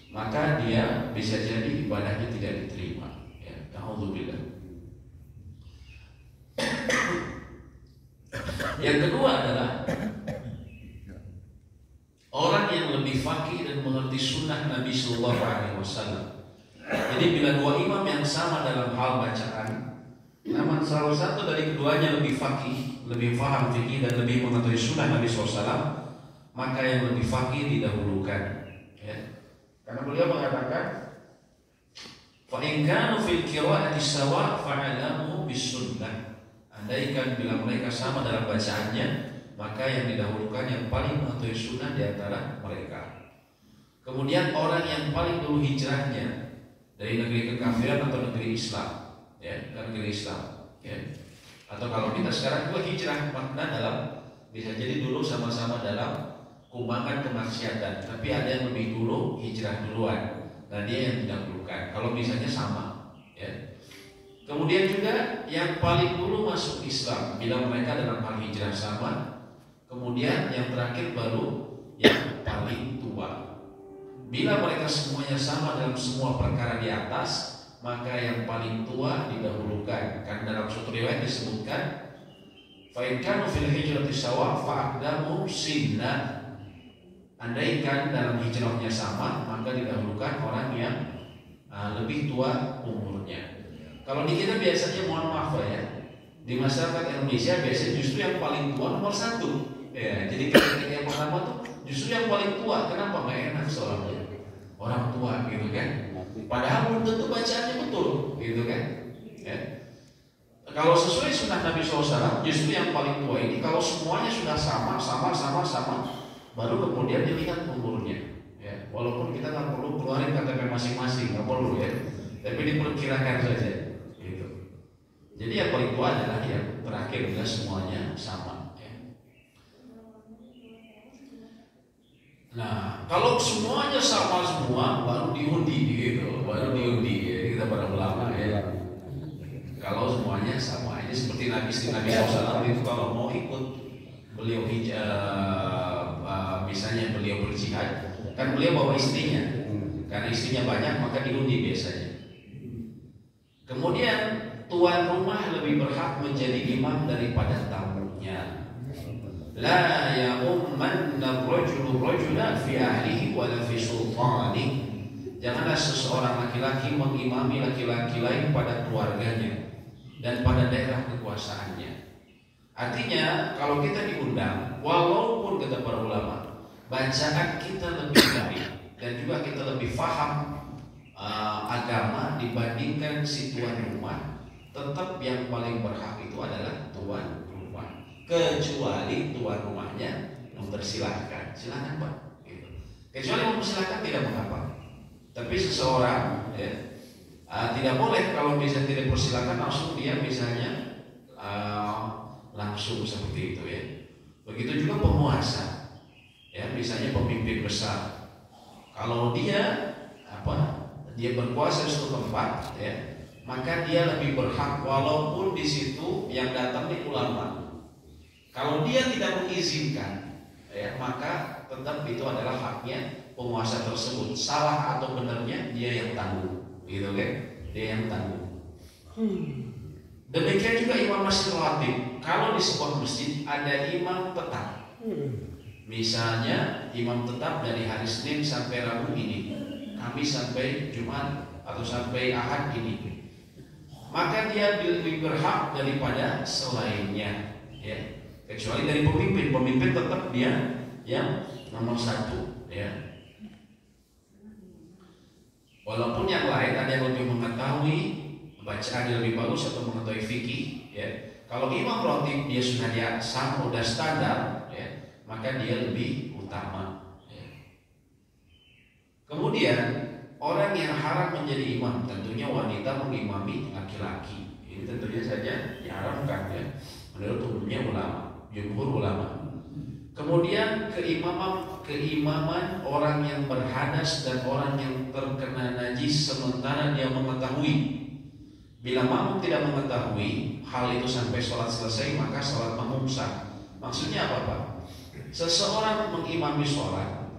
maka dia bisa jadi ibadahnya tidak diterima. Ya, alhamdulillah. Yang kedua adalah orang yang lebih faqih dan mengerti sunnah Nabi Sallallahu Alaihi Wasallam. Jadi bila dua imam yang sama dalam hal bacaan, namun salah satu dari keduanya lebih faqih, lebih faham fikih dan lebih mengetahui sunnah Nabi SAW, maka yang lebih faqih didahulukan. Ya. Karena beliau mengatakan, fa in kanu fil qira'ati sawa fa'alamu bis sunnah. Andaikan bila mereka sama dalam bacaannya, maka yang didahulukan yang paling mengetahui sunnah di antara mereka. Kemudian orang yang paling dulu hijrahnya dari negeri kekafiran atau negeri Islam, ya, ke negeri Islam, ya. Atau kalau kita sekarang juga hijrah, makna dalam bisa jadi dulu sama-sama dalam kumbangan kemaksiatan, tapi ada yang lebih dulu hijrah duluan, dan dia yang didahulukan. Kalau misalnya sama, ya. Kemudian juga yang paling dulu masuk Islam, bila mereka dalam hal hijrah sama. Kemudian yang terakhir baru yang paling tua. Bila mereka semuanya sama dalam semua perkara di atas, maka yang paling tua didahulukan. Karena dalam suatu riwayat disebutkan, fa in kanu fil hijrati sawa fa aqdamu sinna. Andaikan dalam hijrahnya sama, maka didahulukan orang yang lebih tua umurnya. Kalau di kita biasanya, mohon maaf ya, di masyarakat Indonesia biasanya justru yang paling tua nomor satu. Ya, jadi yang pertama tuh justru yang paling tua. Kenapa? Nggak enak soalnya orang tua gitu kan. Padahal belum tentu bacaannya betul gitu kan. Ya. Kalau sesuai sunnah Nabi SAW, justru yang paling tua ini kalau semuanya sudah sama, baru kemudian dilihat umurnya. Ya. Walaupun kita nggak perlu keluarin KTP masing-masing, nggak perlu ya. Tapi diperkirakan saja. Gitu. Jadi yang paling tua adalah yang terakhir bila semuanya sama. Nah, kalau semuanya sama semua, baru diundi gitu, ya, kita para ulama ya. Kalau semuanya sama, ini seperti Nabi SAW itu kalau mau ikut beliau misalnya beliau berjihad, kan beliau bawa istrinya, karena istrinya banyak maka diundi biasanya. Kemudian tuan rumah lebih berhak menjadi imam daripada tamunya. La ya'ummanna ar-rajulu rajula fi ahlihi wa la fi sultanihi. Janganlah seseorang laki-laki mengimami laki-laki lain pada keluarganya dan pada daerah kekuasaannya. Artinya kalau kita diundang, walaupun kata para ulama, bacaan kita lebih baik dan juga kita lebih paham agama dibandingkan si tuan rumah, tetap yang paling berhak itu adalah tuan rumah. Kecuali tuan rumahnya mempersilahkan, silakan Pak. Gitu. Kecuali mempersilahkan tidak mengapa. Tapi seseorang ya, tidak boleh kalau bisa tidak persilahkan langsung dia misalnya langsung seperti itu ya. Begitu juga penguasa, ya misalnya pemimpin besar. Kalau dia dia berkuasa di suatu tempat, ya maka dia lebih berhak walaupun di situ yang datang di ulama. Kalau dia tidak mengizinkan, ya, maka tetap itu adalah haknya penguasa tersebut. Salah atau benarnya dia yang tanggung, gitu kan? Dia yang tanggung. Demikian juga imam masjid rawatib. Kalau di sebuah masjid ada imam tetap, misalnya imam tetap dari hari Senin sampai Rabu ini, Kamis sampai Jumat atau sampai Ahad ini, maka dia lebih berhak daripada selainnya, ya. Kecuali dari pemimpin tetap dia yang nomor satu, ya. Walaupun yang lain ada yang lebih mengetahui bacaan yang lebih bagus atau mengetahui fikih, ya. Kalau imam rotib dia sudah sudah standar, ya, maka dia lebih utama. Ya. Kemudian orang yang haram menjadi imam tentunya wanita mengimami laki-laki. Ini tentunya saja diharamkan, ya, menurut umumnya ulama. Jumhur ulama. Kemudian keimaman orang yang berhadas dan orang yang terkena najis sementara dia mengetahui. Bila makmum tidak mengetahui hal itu sampai sholat selesai, maka sholat makmum sah. Maksudnya apa Pak? Seseorang mengimami sholat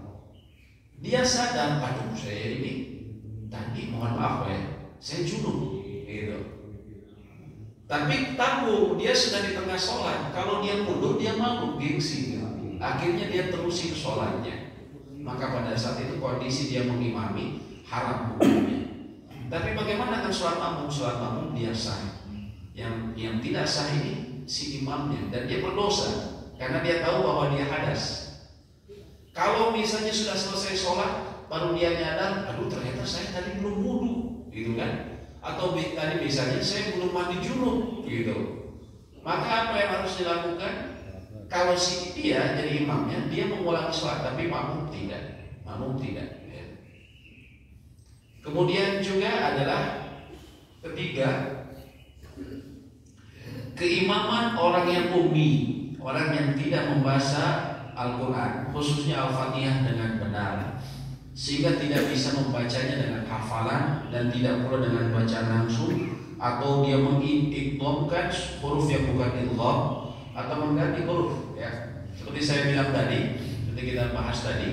Dia sadar, aduh saya ini tadi mohon maaf ya, saya junub gitu. Tapi tahu dia sudah di tengah sholat, kalau dia mundur dia malu, gengsi gitu. Akhirnya dia terusin sholatnya. Maka pada saat itu kondisi dia mengimami haram hukumnya. Tapi bagaimana dengan sholat makmum? Sholat makmum dia sah. Yang tidak sah ini si imamnya, dan dia berdosa karena dia tahu bahwa dia hadas. Kalau misalnya sudah selesai sholat baru dia nyadar, aduh ternyata saya tadi belum wudu, gitu kan? Atau tadi misalnya saya belum mandi junub, gitu. Maka apa yang harus dilakukan? Kalau si dia jadi imamnya, dia mengulangi sholat, tapi makmum tidak. Ya. Kemudian juga adalah ketiga, keimaman orang yang ummi, orang yang tidak membaca Al-Quran, khususnya Al-Fatihah dengan benar, sehingga tidak bisa membacanya dengan hafalan dan tidak pula dengan bacaan langsung, atau dia mengidghamkan huruf yang bukan idgham atau mengganti huruf, ya. Seperti saya bilang tadi, seperti kita bahas tadi,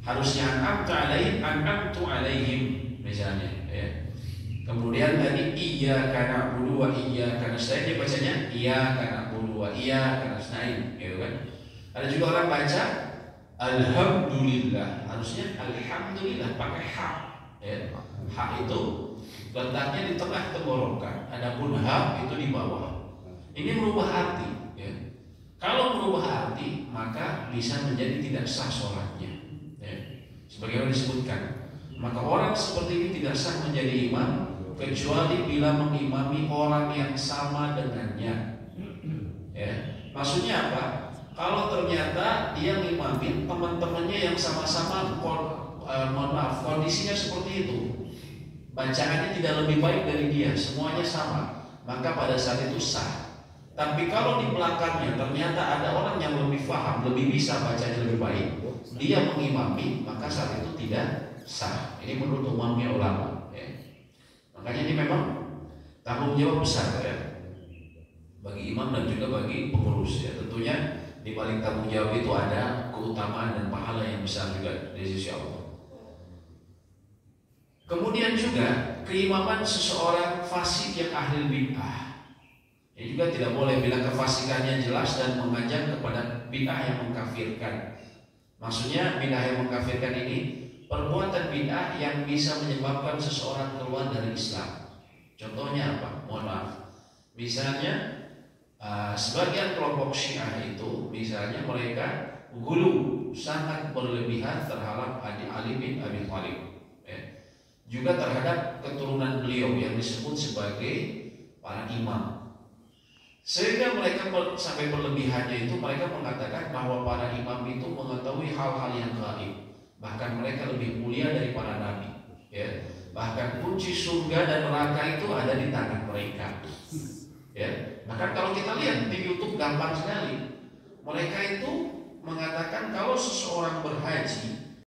harusnya an'amtu alaihim misalnya, ya. Kemudian tadi iyyaka na'budu wa iyyaka nasta'in, dia bacanya iyyaka na'budu wa iyyaka nasta'in, gitu kan. Ada juga orang baca alhamdulillah, harusnya alhamdulillah pakai ha, ya. Ha itu letaknya di tengah tenggorokan, adapun ha itu di bawah. Ini merubah arti, ya. Kalau merubah arti maka bisa menjadi tidak sah sholatnya, ya. Sebagaimana disebutkan, maka orang seperti ini tidak sah menjadi imam kecuali bila mengimami orang yang sama dengannya, ya. Maksudnya apa? Kalau ternyata dia ngimamin teman-temannya yang sama-sama mohon maaf, kondisinya seperti itu, bacaannya tidak lebih baik dari dia, semuanya sama, maka pada saat itu sah. Tapi kalau di belakangnya ternyata ada orang yang lebih paham, lebih bisa bacanya lebih baik, dia mengimami, maka saat itu tidak sah. Ini menurut umumnya ulama, ya. Makanya ini memang tanggung jawab besar, ya, bagi imam dan juga bagi pengurus, ya. Tentunya di balik tanggung jawab itu ada keutamaan dan pahala yang besar juga dari sisi Allah. Kemudian juga keimaman seseorang fasik yang ahli bid'ah. Ini juga tidak boleh bila kefasikannya jelas dan mengajak kepada bid'ah yang mengkafirkan. Maksudnya bid'ah yang mengkafirkan ini perbuatan bid'ah yang bisa menyebabkan seseorang keluar dari Islam. Contohnya apa? Mohon maaf. Misalnya sebagian kelompok Syiah itu, misalnya mereka gulu, sangat berlebihan terhadap Ali bin Abi Thalib, ya. Juga terhadap keturunan beliau yang disebut sebagai para imam. Sehingga mereka sampai berlebihannya itu mereka mengatakan bahwa para imam itu mengetahui hal-hal yang gaib. Bahkan mereka lebih mulia dari para nabi, ya. Bahkan kunci surga dan neraka itu ada di tangan mereka, ya. Bahkan kalau kita lihat di YouTube gampang sekali, mereka itu mengatakan kalau seseorang berhaji